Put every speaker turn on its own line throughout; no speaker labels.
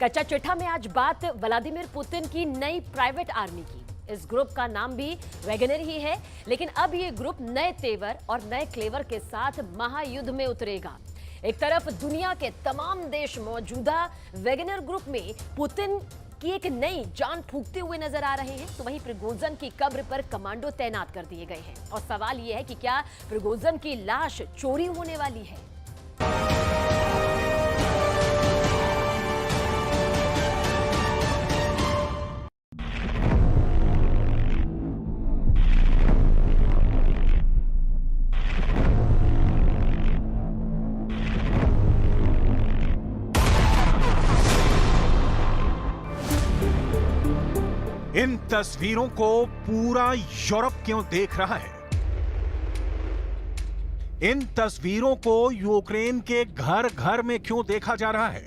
कच्चा चिट्ठा में आज बात व्लादिमीर पुतिन की नई प्राइवेट आर्मी की। इस ग्रुप का नाम भी वैगनर ही है, लेकिन अब ये ग्रुप नए तेवर और नए क्लेवर के साथ महायुद्ध में उतरेगा। एक तरफ दुनिया के तमाम देश मौजूदा वैगनर ग्रुप में पुतिन की एक नई जान फूंकते हुए नजर आ रहे हैं, तो वहीं प्रिगोजिन की कब्र पर कमांडो तैनात कर दिए गए हैं। और सवाल यह है कि क्या प्रिगोजिन की लाश चोरी होने वाली है?
इन तस्वीरों को पूरा यूरोप क्यों देख रहा है? इन तस्वीरों को यूक्रेन के घर घर में क्यों देखा जा रहा है?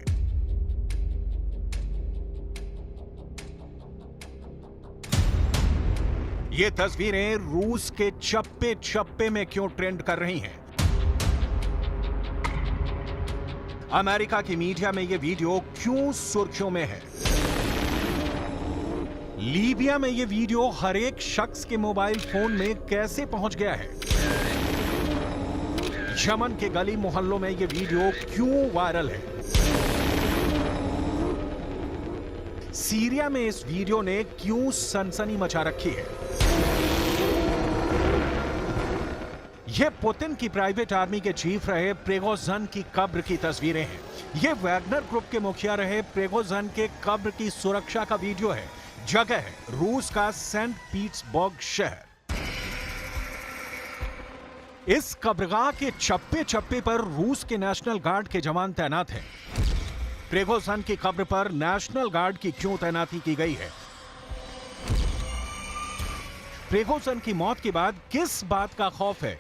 ये तस्वीरें रूस के चप्पे चप्पे में क्यों ट्रेंड कर रही हैं? अमेरिका की मीडिया में ये वीडियो क्यों सुर्खियों में है? लीबिया में यह वीडियो हर एक शख्स के मोबाइल फोन में कैसे पहुंच गया है? यमन के गली मोहल्लों में यह वीडियो क्यों वायरल है? सीरिया में इस वीडियो ने क्यों सनसनी मचा रखी है? यह पुतिन की प्राइवेट आर्मी के चीफ रहे प्रिगोजिन की कब्र की तस्वीरें हैं। यह वैगनर ग्रुप के मुखिया रहे प्रिगोजिन के कब्र की सुरक्षा का वीडियो है। जगह है रूस का सेंट पीटर्सबर्ग शहर। इस कब्रगाह के चप्पे चप्पे पर रूस के नेशनल गार्ड के जवान तैनात हैं। प्रिगोजिन की कब्र पर नेशनल गार्ड की क्यों तैनाती की गई है? प्रिगोजिन की मौत के बाद किस बात का खौफ है?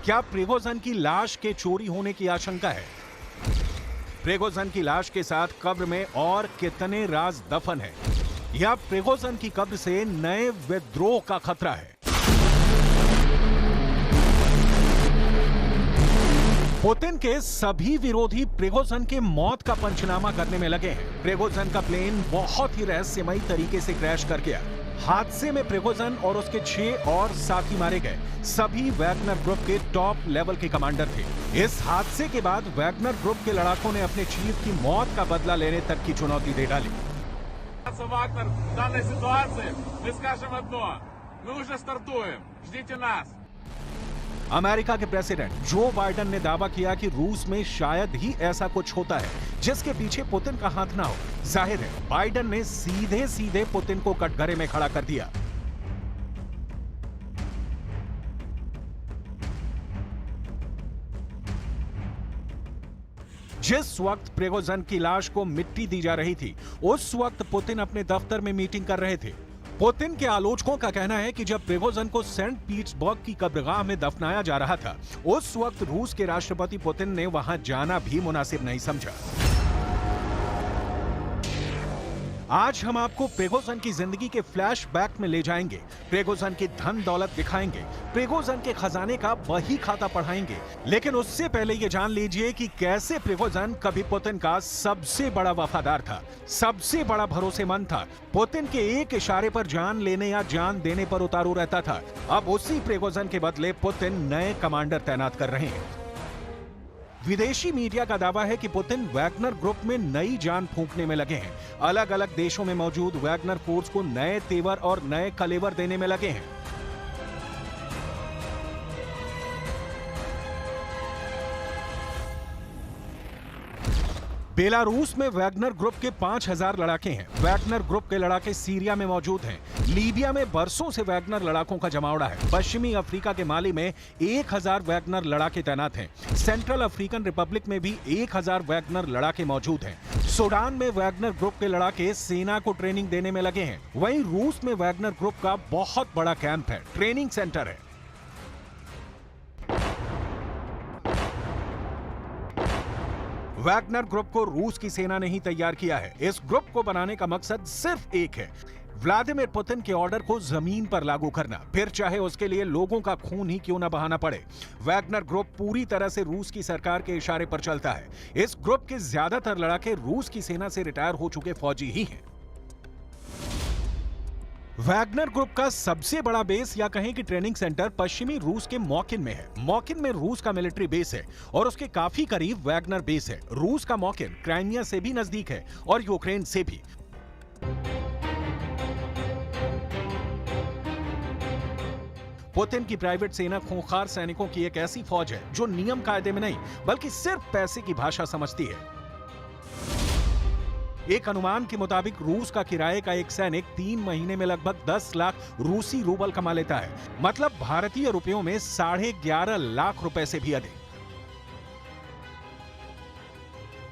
क्या प्रिगोजिन की लाश के चोरी होने की आशंका है? प्रिगोजिन की लाश के साथ कब्र में और कितने राज दफन है? या प्रिगोजिन की कब्र से नए विद्रोह का खतरा है? पुतिन के सभी विरोधी प्रिगोजिन के मौत का पंचनामा करने में लगे हैं। प्रिगोजिन का प्लेन बहुत ही रहस्यमयी तरीके से क्रैश कर गया। हादसे में प्रिगोजिन और उसके 6 और साथी मारे गए। सभी वैगनर ग्रुप के टॉप लेवल के कमांडर थे। इस हादसे के बाद वैगनर ग्रुप के लड़ाकों ने अपने चीफ की मौत का बदला लेने तक की चुनौती दे डाली।
Вагнер в данной ситуации мы скажем одно: мы уже стартуем, ждите нас.
अमेरिका के प्रेसिडेंट जो बाइडेन ने दावा किया कि रूस में शायद ही ऐसा कुछ होता है जिसके पीछे पुतिन का हाथ ना हो। जाहिर है बाइडेन ने सीधे सीधे पुतिन को कटघरे में खड़ा कर दिया। जिस वक्त प्रिगोजिन की लाश को मिट्टी दी जा रही थी, उस वक्त पुतिन अपने दफ्तर में मीटिंग कर रहे थे। पुतिन के आलोचकों का कहना है कि जब प्रिगोजिन को सेंट पीटर्सबर्ग की कब्रगाह में दफनाया जा रहा था, उस वक्त रूस के राष्ट्रपति पुतिन ने वहां जाना भी मुनासिब नहीं समझा। आज हम आपको प्रिगोजिन की जिंदगी के फ्लैशबैक में ले जाएंगे। प्रिगोजिन की धन दौलत दिखाएंगे, प्रिगोजिन के खजाने का बही खाता पढ़ाएंगे। लेकिन उससे पहले ये जान लीजिए कि कैसे प्रिगोजिन कभी पुतिन का सबसे बड़ा वफादार था, सबसे बड़ा भरोसेमंद था। पुतिन के एक इशारे पर जान लेने या जान देने पर उतारू रहता था। अब उसी प्रिगोजिन के बदले पुतिन नए कमांडर तैनात कर रहे हैं। विदेशी मीडिया का दावा है कि पुतिन वैगनर ग्रुप में नई जान फूंकने में लगे हैं। अलग अलग देशों में मौजूद वैगनर फोर्स को नए तेवर और नए कलेवर देने में लगे हैं। बेलारूस में वैगनर ग्रुप के 5000 लड़ाके हैं। वैगनर ग्रुप के लड़ाके सीरिया में मौजूद हैं। लीबिया में बरसों से वैगनर लड़ाकों का जमावड़ा है। पश्चिमी अफ्रीका के माली में 1000 वैगनर लड़ाके तैनात हैं। सेंट्रल अफ्रीकन रिपब्लिक में भी 1000 वैगनर लड़ाके मौजूद हैं। सूडान में वैगनर ग्रुप के लड़ाके सेना को ट्रेनिंग देने में लगे हैं। वहीं रूस में वैगनर ग्रुप का बहुत बड़ा कैंप है, ट्रेनिंग सेंटर है। वैगनर ग्रुप को रूस की सेना ने ही तैयार किया है। इस ग्रुप को बनाने का मकसद सिर्फ एक है, व्लादिमीर पुतिन के ऑर्डर को जमीन पर लागू करना, फिर चाहे उसके लिए लोगों का खून ही क्यों न बहाना पड़े। वैगनर ग्रुप पूरी तरह से रूस की सरकार के इशारे पर चलता है। इस ग्रुप के ज्यादातर लड़ाके रूस की सेना से रिटायर हो चुके फौजी ही हैं। वैगनर ग्रुप का सबसे बड़ा बेस या कहें कि ट्रेनिंग सेंटर पश्चिमी रूस के मॉकिन में है। मॉकिन में रूस का मिलिट्री बेस है और उसके काफी करीब वैगनर बेस है। रूस का मॉकिन क्राइमिया से भी नजदीक है और यूक्रेन से भी। पुतिन की प्राइवेट सेना खूंखार सैनिकों की एक ऐसी फौज है जो नियम कायदे में नहीं बल्कि सिर्फ पैसे की भाषा समझती है। एक अनुमान के मुताबिक रूस का किराए का एक सैनिक 3 महीने में लगभग 10 लाख रूसी रूबल कमा लेता है, मतलब भारतीय रुपयों में 11.5 लाख रुपए से भी अधिक।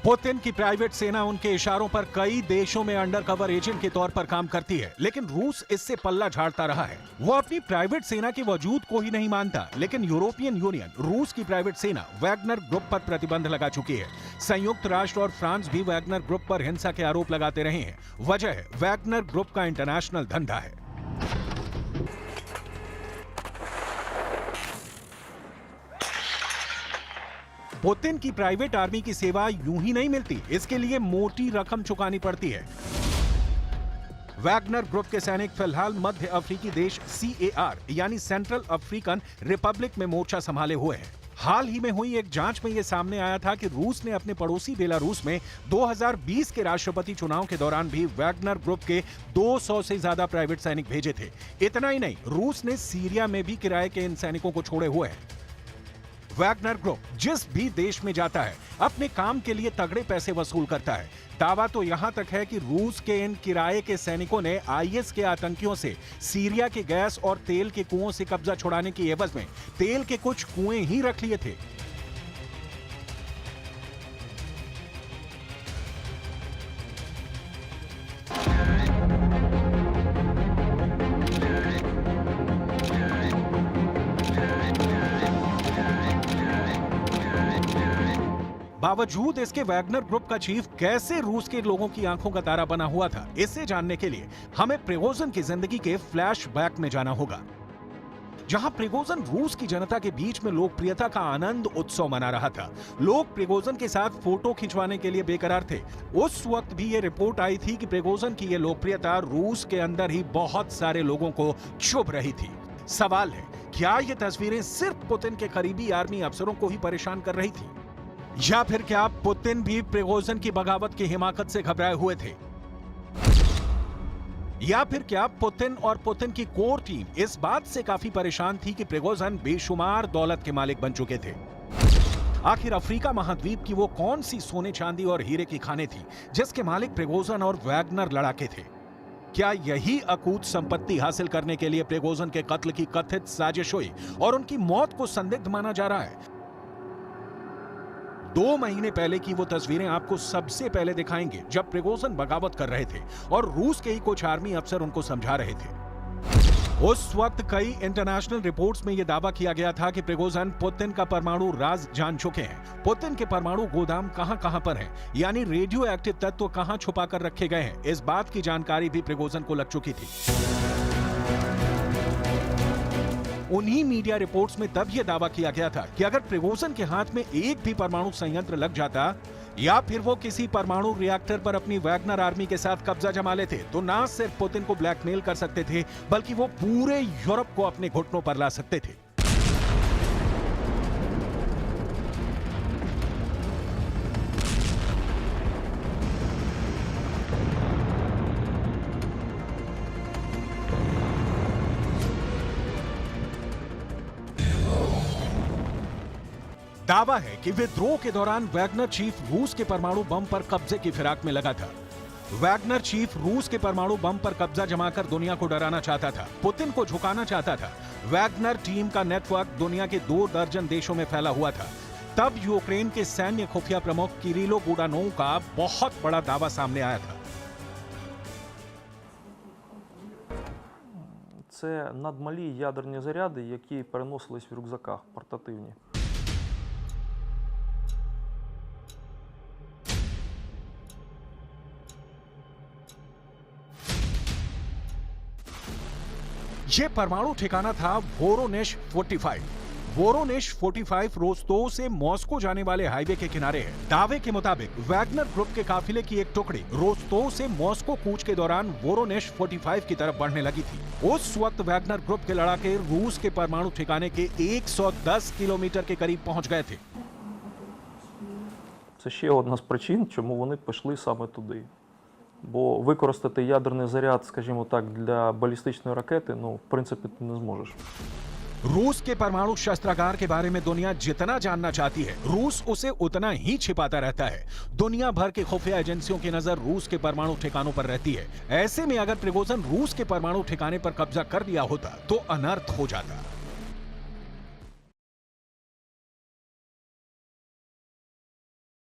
पुतिन की प्राइवेट सेना उनके इशारों पर कई देशों में अंडरकवर एजेंट के तौर पर काम करती है, लेकिन रूस इससे पल्ला झाड़ता रहा है। वो अपनी प्राइवेट सेना के वजूद को ही नहीं मानता, लेकिन यूरोपियन यूनियन रूस की प्राइवेट सेना वैगनर ग्रुप पर प्रतिबंध लगा चुकी है। संयुक्त राष्ट्र और फ्रांस भी वैगनर ग्रुप पर हिंसा के आरोप लगाते रहे हैं। वजह है वैगनर ग्रुप का इंटरनेशनल धंधा है। पुतिन की प्राइवेट आर्मी की सेवा यूं ही नहीं मिलती, इसके लिए मोटी रकम चुकानी पड़ती है। वैगनर ग्रुप के सैनिक फिलहाल मध्य अफ्रीकी देश CAR यानी सेंट्रल अफ्रीकन रिपब्लिक में मोर्चा संभाले हुए हैं। हाल ही में हुई एक जांच में यह सामने आया था कि रूस ने अपने पड़ोसी बेलारूस में 2020 के राष्ट्रपति चुनाव के दौरान भी वैगनर ग्रुप के 200 से ज्यादा प्राइवेट सैनिक भेजे थे। इतना ही नहीं, रूस ने सीरिया में भी किराए के इन सैनिकों को छोड़े हुए हैं। वैगनर ग्रुप जिस भी देश में जाता है अपने काम के लिए तगड़े पैसे वसूल करता है। दावा तो यहां तक है कि रूस के इन किराए के सैनिकों ने IS के आतंकियों से सीरिया के गैस और तेल के कुओं से कब्जा छुड़ाने की एवज में तेल के कुछ कुएं ही रख लिए थे। बावजूद इसके वैगनर ग्रुप का चीफ कैसे रूस के लोगों की आंखों का तारा बना हुआ था, इसे जानने के लिए हमें प्रिगोजिन की जिंदगी के फ्लैशबैक में जाना होगा, जहां प्रिगोजिन रूस की जनता के बीच में लोकप्रियता का आनंद उत्सव मना रहा था। लोग प्रिगोजिन के साथ फोटो खिंचवाने के लिए बेकरार थे। उस वक्त भी ये रिपोर्ट आई थी कि प्रिगोजिन की ये लोकप्रियता रूस के अंदर ही बहुत सारे लोगों को चुभ रही थी। सवाल है, क्या ये तस्वीरें सिर्फ पुतिन के करीबी आर्मी अफसरों को ही परेशान कर रही थी, या फिर क्या पुतिन भी प्रिगोजिन की बगावत की हिमाकत से घबराए हुए थे, या फिर क्या पुतिन और पुतिन की कोर टीम इस बात से काफी परेशान थी कि प्रिगोजिन बेशुमार दौलत के मालिक बन चुके थे। आखिर अफ्रीका महाद्वीप की वो कौन सी सोने चांदी और हीरे की खानें थी जिसके मालिक प्रिगोजिन और वैगनर लड़ाके थे? क्या यही अकूत संपत्ति हासिल करने के लिए प्रिगोजिन के कत्ल की कथित साजिश हुई और उनकी मौत को संदिग्ध माना जा रहा है? 2 महीने पहले की वो तस्वीरें आपको सबसे पहले दिखाएंगे जब प्रिगोजिन बगावत कर रहे थे और रूस के ही कुछ आर्मी अफसर उनको समझा रहे थे। उस वक्त कई इंटरनेशनल रिपोर्ट्स में यह दावा किया गया था कि प्रिगोजिन पुतिन का परमाणु राज जान चुके हैं। पुतिन के परमाणु गोदाम कहां पर हैं, यानी रेडियो एक्टिव तत्व कहां छुपा कर रखे गए हैं, इस बात की जानकारी भी प्रिगोजिन को लग चुकी थी। उन्हीं मीडिया रिपोर्ट्स में तब यह दावा किया गया था कि अगर प्रिगोजिन के हाथ में एक भी परमाणु संयंत्र लग जाता या फिर वो किसी परमाणु रिएक्टर पर अपनी वैगनर आर्मी के साथ कब्जा जमा लेते तो ना सिर्फ पुतिन को ब्लैकमेल कर सकते थे बल्कि वो पूरे यूरोप को अपने घुटनों पर ला सकते थे। दावा है कि विद्रोह के दौरान वैगनर चीफ रूस के परमाणु बम पर कब्जे की फिराक में लगा था। वैगनर चीफ रूस के परमाणु बम पर कब्जा जमाकर दुनिया को डराना चाहता था, पुतिन को झुकाना चाहता था। वैगनर टीम का नेटवर्क दुनिया के 2 दर्जन देशों में फैला हुआ था। तब यूक्रेन के सैन्य खुफिया प्रमुख किरिलो बुडानोव का बहुत बड़ा दावा सामने आया था।
Це надмалі ядерні заряди, які переносились в рюкзаках портативні.
ये परमाणु ठिकाना था वोरोनेश 45। वोरोनेश 45 रोस्तोव से मॉस्को जाने वाले हाईवे के किनारे है। दावे के मुताबिक वैगनर ग्रुप के काफिले की एक टुकड़ी रोस्तोव से मॉस्को कूच के दौरान वोरोनेश 45 की तरफ बढ़ने लगी थी। उस वक्त वैगनर ग्रुप के लड़ाके रूस के परमाणु ठिकाने के 110 किलोमीटर के करीब पहुंच गए थे।
Це ще одна з причин, чому вони пішли саме туди. Бо використати ядерний заряд, скажімо так, для балістичної ракети, ну, в принципі, ти не зможеш.
रूस के परमाणु शस्त्रागार के बारे में दुनिया जितना जानना चाहती है, रूस उसे उतना ही छिपाता रहता है। दुनिया भर के खुफिया एजेंसियों की नजर रूस के परमाणु ठिकानों पर रहती है। ऐसे में अगर प्रिगोजिन रूस के परमाणु ठिकाने पर कब्जा कर लिया होता तो अनर्थ हो जाता।